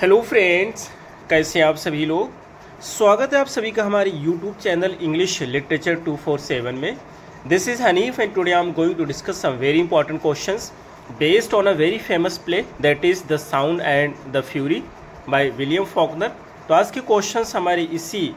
Hello friends, कैसे हैं आप सभी लोग। स्वागत है आप सभी का हमारे यूट्यूब चैनल इंग्लिश लिटरेचर 247 में। This is Hanif and today I am going to discuss some very important questions based on a very famous play that is the sound and the fury by William Faulkner. तो आज के questions हमारे इसी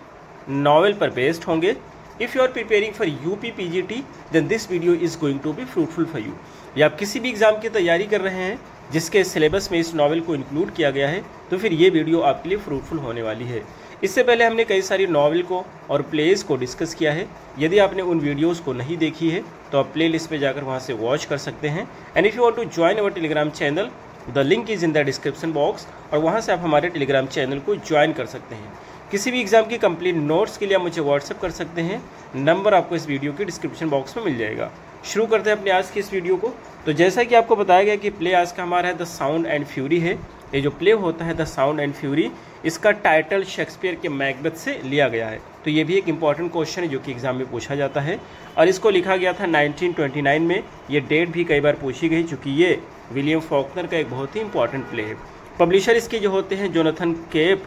novel पर based होंगे। If you are preparing for UP PGT then this video is going to be fruitful for you. या आप किसी भी एग्ज़ाम की तैयारी कर रहे हैं जिसके सिलेबस में इस नॉवेल को इंक्लूड किया गया है, तो फिर ये वीडियो आपके लिए फ्रूटफुल होने वाली है। इससे पहले हमने कई सारी नॉवेल को और प्लेस को डिस्कस किया है। यदि आपने उन वीडियोस को नहीं देखी है तो आप प्ले लिस्ट पर जाकर वहाँ से वॉच कर सकते हैं। And if you want to join our Telegram channel, the link is in the description box, और वहाँ से आप हमारे टेलीग्राम चैनल को ज्वाइन कर सकते हैं। किसी भी एग्जाम की कंप्लीट नोट्स के लिए आप मुझे व्हाट्सएप कर सकते हैं। नंबर आपको इस वीडियो के डिस्क्रिप्शन बॉक्स में मिल जाएगा। शुरू करते हैं अपने आज की इस वीडियो को। तो जैसा कि आपको बताया गया कि प्ले आज का हमारा है द साउंड एंड फ्यूरी है। ये जो प्ले होता है द साउंड एंड फ्यूरी, इसका टाइटल शेक्सपियर के मैकबेथ से लिया गया है। तो ये भी एक इंपॉर्टेंट क्वेश्चन है जो कि एग्जाम में पूछा जाता है, और इसको लिखा गया था 1929 में। ये डेट भी कई बार पूछी गई चूँकि ये विलियम फॉकनर का एक बहुत ही इंपॉर्टेंट प्ले है। पब्लिशर इसके जो होते हैं जोनाथन केप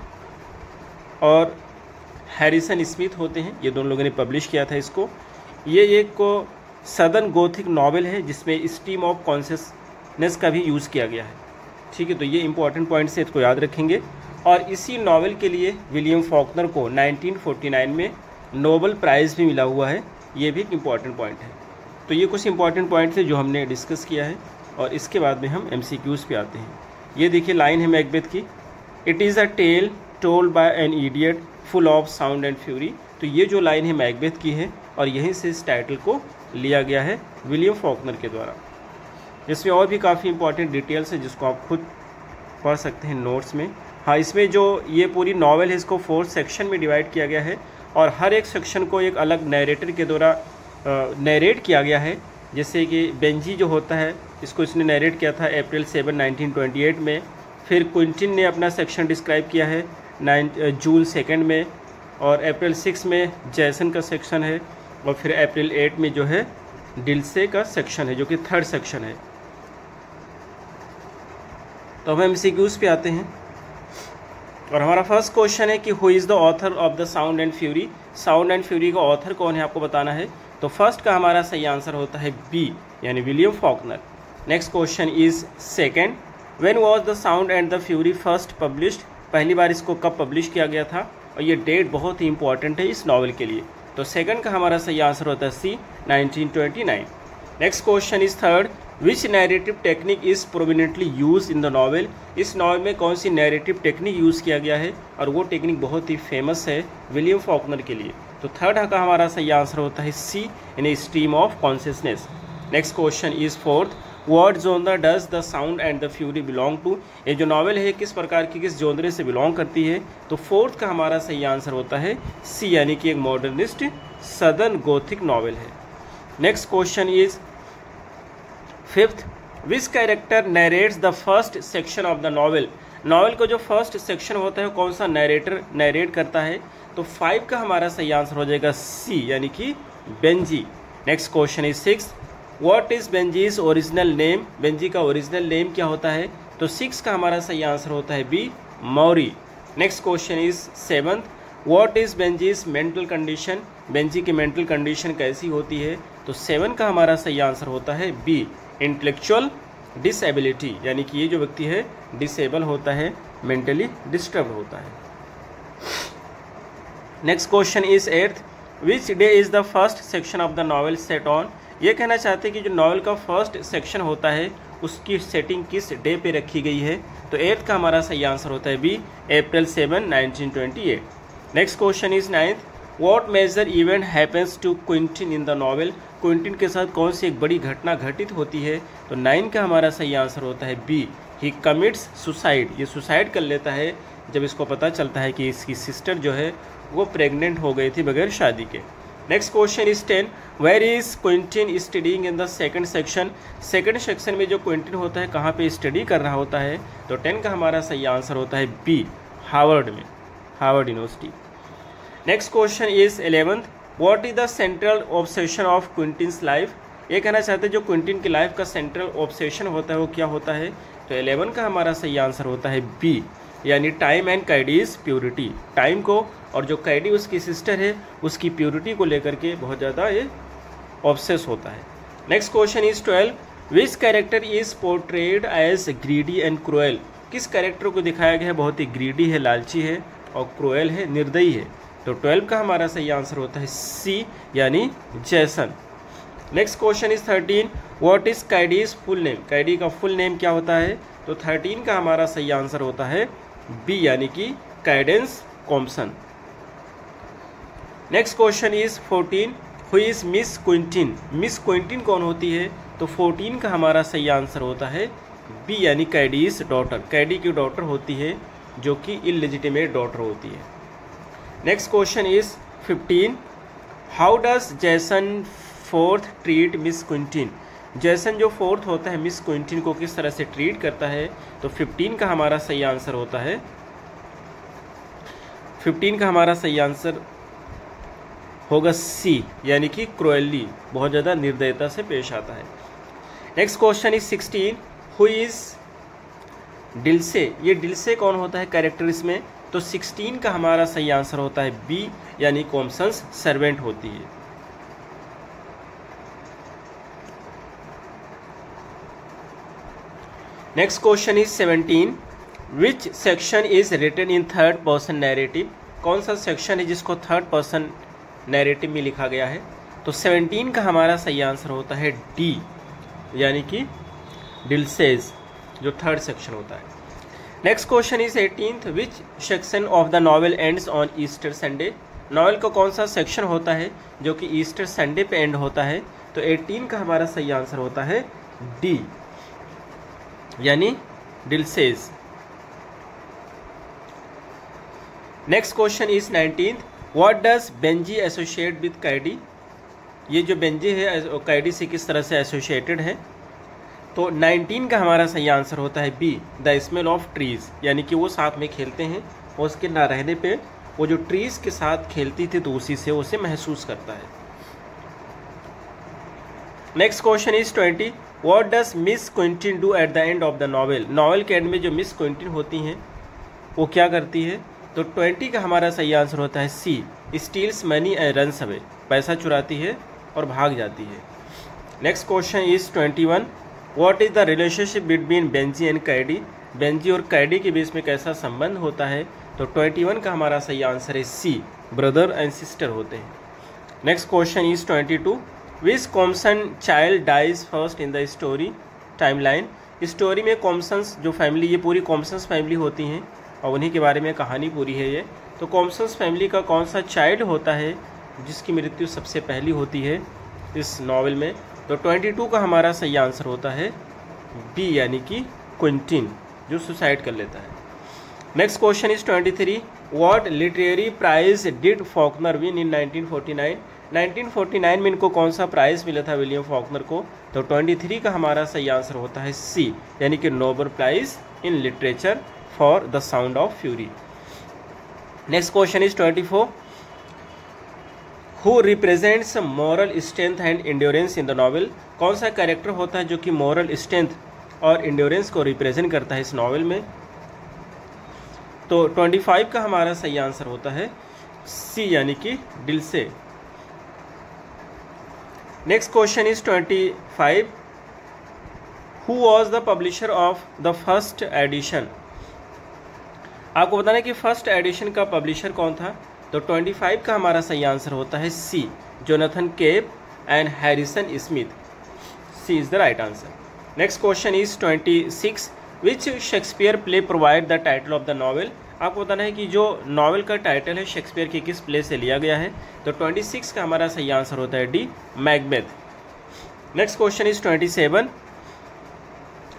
और हैरिसन स्मिथ होते हैं। ये दोनों लोगों ने पब्लिश किया था इसको। ये एक सदर्न गोथिक नॉवेल है जिसमें स्ट्रीम ऑफ कॉन्शियसनेस का भी यूज़ किया गया है। ठीक है, तो ये इंपॉर्टेंट पॉइंट्स है, इसको याद रखेंगे। और इसी नॉवेल के लिए विलियम फॉकनर को 1949 में नोबेल प्राइज़ भी मिला हुआ है। ये भी एक इम्पॉर्टेंट पॉइंट है। तो ये कुछ इंपॉर्टेंट पॉइंट्स है जो हमने डिस्कस किया है, और इसके बाद में हम MCQs पे आते हैं। ये देखिए लाइन है मैकबेथ की, it is a tale told by an idiot full of sound and fury. तो ये जो लाइन है मैकबेथ की है, और यहीं से इस टाइटल को लिया गया है विलियम फॉकनर के द्वारा। इसमें और भी काफ़ी इंपॉर्टेंट डिटेल्स है जिसको आप खुद पढ़ सकते हैं नोट्स में। हाँ, इसमें जो ये पूरी नॉवेल है इसको 4 सेक्शन में डिवाइड किया गया है, और हर एक सेक्शन को एक अलग नरेटर के द्वारा नरेट किया गया है। जैसे कि बेंजी जो होता है, इसको इसने नरेट किया था अप्रैल 7, 1928 में। फिर क्विंटिन ने अपना सेक्शन डिस्क्राइब किया है जून 2 में, और अप्रैल 6 में जैसन का सेक्शन है, और फिर अप्रैल 8 में जो है डिल्से का सेक्शन है जो कि 3rd सेक्शन है। तो अब हम MCQs पे आते हैं, और हमारा फर्स्ट क्वेश्चन है कि who is the author of the sound and fury. Sound and fury का ऑथर कौन है आपको बताना है। तो फर्स्ट का हमारा सही आंसर होता है बी, यानी William Faulkner. Next question is second, when was the sound and the fury first published. पहली बार इसको कब पब्लिश किया गया था, और ये डेट बहुत ही इंपॉर्टेंट है इस नॉवल के लिए। तो सेकंड का हमारा सही आंसर होता है सी, 1929। Next question is third, which narrative technique is prominently use in the novel. इस नॉवेल में कौन सी नैरेटिव टेक्निक यूज़ किया गया है, और वो टेक्निक बहुत ही फेमस है विलियम फॉकनर के लिए। तो थर्ड का हमारा सही आंसर होता है C, in a stream of consciousness. Next question is fourth, what genre does the sound and the fury belong to. ये जो नॉवेल है किस प्रकार की, किस जोनरे से बिलोंग करती है। तो फोर्थ का हमारा सही आंसर होता है सी, यानी कि एक मॉडर्निस्ट सदर्न गोथिक नॉवेल है। Next question is fifth, which character narrates the first section of the novel. Novel को जो फर्स्ट सेक्शन होता है कौन सा नरेटर नरेट करता है। तो 5 का हमारा सही आंसर हो जाएगा सी, यानी कि Benjy. Next question is six, what is Benjy's original name. Benjy का ओरिजिनल नेम क्या होता है। तो 6 का हमारा सही आंसर होता है B, Maury. Next question is seventh, what is Benjy's mental condition. Benjy की मेंटल कंडीशन कैसी होती है। तो 7 का हमारा सही आंसर होता है बी, इंटेलेक्चुअल डिसेबिलिटी, यानी कि ये जो व्यक्ति है डिसेबल होता है, मेंटली डिस्टर्ब होता है। Next question is eighth, which day is the first section of the novel set on. ये कहना चाहते हैं कि जो नॉवेल का फर्स्ट सेक्शन होता है उसकी सेटिंग किस डे पे रखी गई है। तो 8 का हमारा सही आंसर होता है B, April 7, 1928। Next question is ninth, what major event happens to Quentin in the novel. Quentin के साथ कौन सी एक बड़ी घटना घटित होती है। तो 9 का हमारा सही आंसर होता है बी, ही कमिट्स सुसाइड। ये सुसाइड कर लेता है जब इसको पता चलता है कि इसकी सिस्टर जो है वो प्रेग्नेंट हो गई थी बगैर शादी के। Next question is 10, where is Quentin studying in the second section. Second section में जो क्विंटिन होता है कहाँ पे स्टडी कर रहा होता है। तो 10 का हमारा सही आंसर होता है बी, हार्वर्ड में, Harvard University. Next question is 11th, what is the central obsession of Quentin's life. ये कहना चाहते हैं जो क्विंटिन की लाइफ का सेंट्रल ऑब्सेशन होता है वो क्या होता है। तो 11 का हमारा सही आंसर होता है बी, यानी time and Caddy's purity, time को और जो कैडी उसकी सिस्टर है उसकी प्योरिटी को लेकर के बहुत ज़्यादा ये ऑब्सेस होता है। Next question is 12, which character is portrayed as greedy and cruel, किस कैरेक्टर को दिखाया गया है बहुत ही ग्रीडी है, लालची है, और क्रूएल है, निर्दयी है। तो 12 का हमारा सही आंसर होता है सी यानी Jason. Next question is 13, what is Caddy's full name, Caddy का फुल नेम क्या होता है। तो 13 का हमारा सही आंसर होता है बी यानी कि Cadence Compson. Next question is 14, who is miss Quentin, miss Quentin कौन होती है। तो 14 का हमारा सही आंसर होता है बी यानी कैडीज डॉटर, कैडी की डॉटर होती है जो कि इलेजिटिमेट डॉटर होती है। Next question is 15, how does जैसन फोर्थ ट्रीट मिस क्विंटिन, जैसन जो फोर्थ होता है मिस क्विंटिन को किस तरह से ट्रीट करता है। तो 15 का हमारा सही आंसर होता है, 15 का हमारा सही आंसर होगा सी यानी कि क्रूएली, बहुत ज़्यादा निर्दयता से पेश आता है। Next question is 16, who is Dilsey, ये डिल्से कौन होता है कैरेक्टर इसमें। तो 16 का हमारा सही आंसर होता है बी यानी कॉम्पसन्स सर्वेंट होती है। Next question is 17, which section is written in third person narrative, कौन सा सेक्शन है जिसको थर्ड पर्सन नैरेटिव में लिखा गया है। तो 17 का हमारा सही आंसर होता है डी यानी कि डिल्सेज, जो थर्ड सेक्शन होता है। Next question is 18, which section of the novel ends on Easter Sunday, novel का कौन सा सेक्शन होता है जो कि ईस्टर संडे पे एंड होता है। तो 18 का हमारा सही आंसर होता है डी यानी Dilsey's. Next question is 19, what does Benjy associate with Caddy, ये जो बेंजी है कैडी से किस तरह से एसोसिएटेड है। तो 19 का हमारा सही आंसर होता है B, the smell of trees, यानी कि वो साथ में खेलते हैं और उसके ना रहने पे वो जो ट्रीज के साथ खेलती थी तो उसी से उसे महसूस करता है। Next question is 20, what does miss Quentin do at the end of the novel, novel के एंड में जो मिस क्विंटिन होती हैं वो क्या करती है। तो 20 का हमारा सही आंसर होता है C, steals money and runs away, पैसा चुराती है और भाग जाती है। Next question is 21, what is the relationship between Benjy and Caddy, Benjy और कैडी के बीच में कैसा संबंध होता है। तो 21 का हमारा सही आंसर है सी, ब्रदर एंड सिस्टर होते हैं। Next question is 22, which Compson child dies first in the story timeline, story में कॉम्पसन्स जो फैमिली, ये पूरी कॉम्पसन्स फैमिली होती हैं और उन्हीं के बारे में कहानी पूरी है ये। तो कॉम्पसन्स फैमिली का कौन सा चाइल्ड होता है जिसकी मृत्यु सबसे पहली होती है इस नॉवेल में। तो 22 का हमारा सही आंसर होता है बी यानी कि क्विंटिन, जो सुसाइड कर लेता है। Next question is 23, what literary prize did Faulkner win in 1949, 1949 में इनको कौन सा प्राइज मिला था विलियम फॉकनर को। तो 23 का हमारा सही आंसर होता है सी यानी कि Nobel prize in literature for the sound of fury. Next question is 24, who represents moral strength and endurance in the novel, कौन सा कैरेक्टर होता है जो कि मॉरल स्ट्रेंथ और इंड्योरेंस को रिप्रेजेंट करता है इस नॉवेल में। तो 25 का हमारा सही आंसर होता है सी यानी कि Dilsey. Next question is 25, who was the publisher of the first edition, आपको बताना है कि फर्स्ट एडिशन का पब्लिशर कौन था। तो 25 का हमारा सही आंसर होता है C, Jonathan Cape and Harrison Smith, C is the right answer. Next question is 26, which Shakespeare play provide the title of the novel, आपको बताना है कि जो नॉवेल का टाइटल है शेक्सपियर की किस प्ले से लिया गया है। तो 26 का हमारा सही आंसर होता है D, Macbeth. Next question is 27,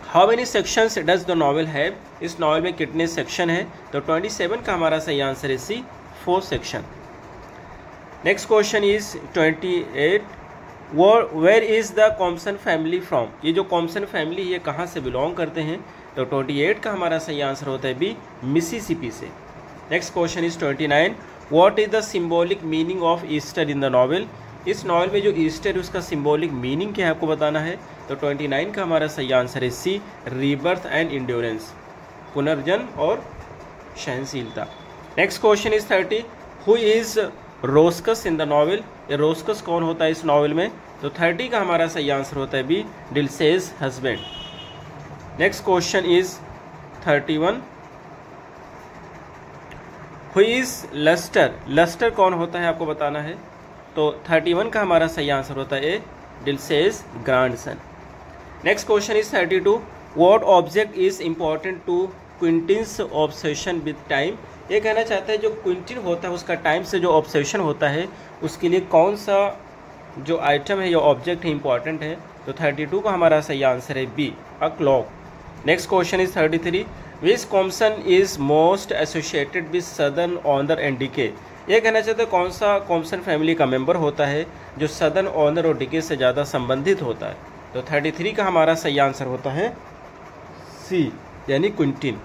how many sections does the novel have, इस नॉवेल में कितने सेक्शन है। तो 27 का हमारा सही आंसर है C, 4 section. Next question is 28, where is the Compson family from, ये जो कॉम्पसन फैमिली ये कहाँ से बिलोंग करते हैं। तो 28 का हमारा सही आंसर होता है बी, मिसिसिपी से। Next question is 29, what is the symbolic meaning of Easter in the novel, इस नॉवेल में जो ईस्टर है उसका सिंबॉलिक मीनिंग क्या है आपको बताना है। तो 29 का हमारा सही आंसर है सी, रीबर्थ एंड इंड्योरेंस, पुनर्जन्म और सहनशीलता। Next question is 30, who is Roscus in the novel, ये रोस्कस कौन होता है इस नॉवल में, तो 30 का हमारा सही आंसर होता है B, Dilsey's husband. Next question is 31, who is Luster, Luster कौन होता है आपको बताना है, तो 31 का हमारा सही आंसर होता है A, Dilsey's grandson. Next question is 32, what object is important to Quentin's obsession with time, ये कहना चाहता है जो क्विंटिन होता है उसका टाइम से जो ऑब्सेशन होता है उसके लिए कौन सा जो आइटम है या ऑब्जेक्ट है इंपॉर्टेंट है, तो 32 का हमारा सही आंसर है B, a clock. Next question is 33, which Compson is most associated with southern honour and decay, ये कहना चाहते हैं कौन सा कॉम्सन फैमिली का मेंबर होता है जो सदर्न ऑनर और डिके से ज़्यादा संबंधित होता है, तो 33 का हमारा सही आंसर होता है सी, यानी Quentin.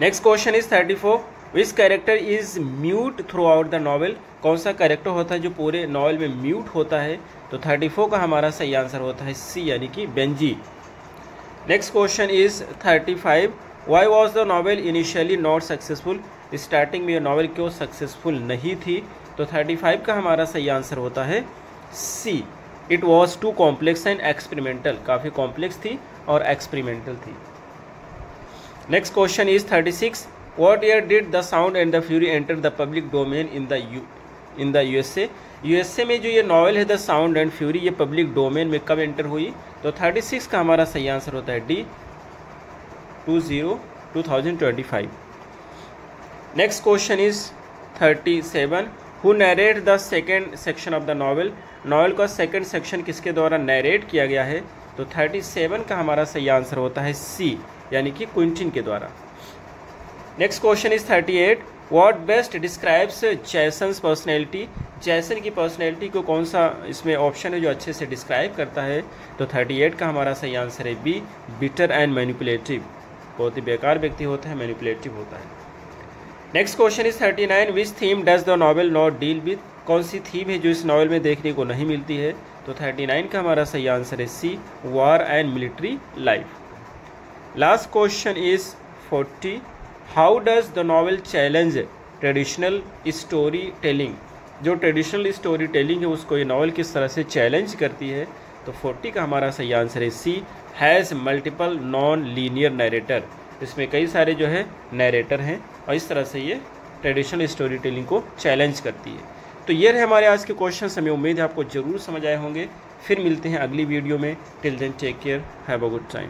Next question is 34, which character is mute through out the novel, कौन सा कैरेक्टर होता है जो पूरे नॉवल में म्यूट होता है, तो 34 का हमारा सही आंसर होता है सी, यानी कि Benjy. Next question is 35, why was the novel initially not successful, starting में ये नॉवल क्यों सक्सेसफुल नहीं थी, तो 35 का हमारा सही आंसर होता है C, it was too complex and experimental, काफ़ी कॉम्प्लेक्स थी और एक्सपेरिमेंटल थी। Next question is 36, what year did the sound and the Fury enter the public domain in the USA, USA में जो ये नॉवल है द साउंड एंड फ्यूरी ये public domain में कब एंटर हुई, तो 36 का हमारा सही आंसर होता है D, 2025। Next question is 37, who narrate the second section of the novel, novel का सेकेंड सेक्शन किसके द्वारा नरेट किया गया है, तो 37 का हमारा सही आंसर होता है सी, यानी कि क्विंटिन के द्वारा। Next question is 38, what best describes Jason's personality, Jason की पर्सनैलिटी को कौन सा इसमें ऑप्शन है जो अच्छे से डिस्क्राइब करता है, तो 38 का हमारा सही आंसर है बी, बिटर एंड मैनिपुलेटिव, बहुत ही बेकार व्यक्ति होता है, मैनिपुलेटिव होता है। Next question is 39, which theme does the novel not deal with, कौन सी थीम है जो इस नॉवल में देखने को नहीं मिलती है, तो 39 का हमारा सही आंसर है C, war and military life. Last question is 40, how does the novel challenge traditional story telling, जो ट्रेडिशनल स्टोरी टेलिंग है उसको ये नॉवल किस तरह से चैलेंज करती है, तो 40 का हमारा सही आंसर है C, has multiple non linear narrator, इसमें कई सारे जो है नरेटर हैं और इस तरह से ये ट्रेडिशनल स्टोरी टेलिंग को चैलेंज करती है। तो ये रहे हमारे आज के क्वेश्चन, हमें उम्मीद है आपको जरूर समझ आए होंगे। फिर मिलते हैं अगली वीडियो में, till then take care, have a good time.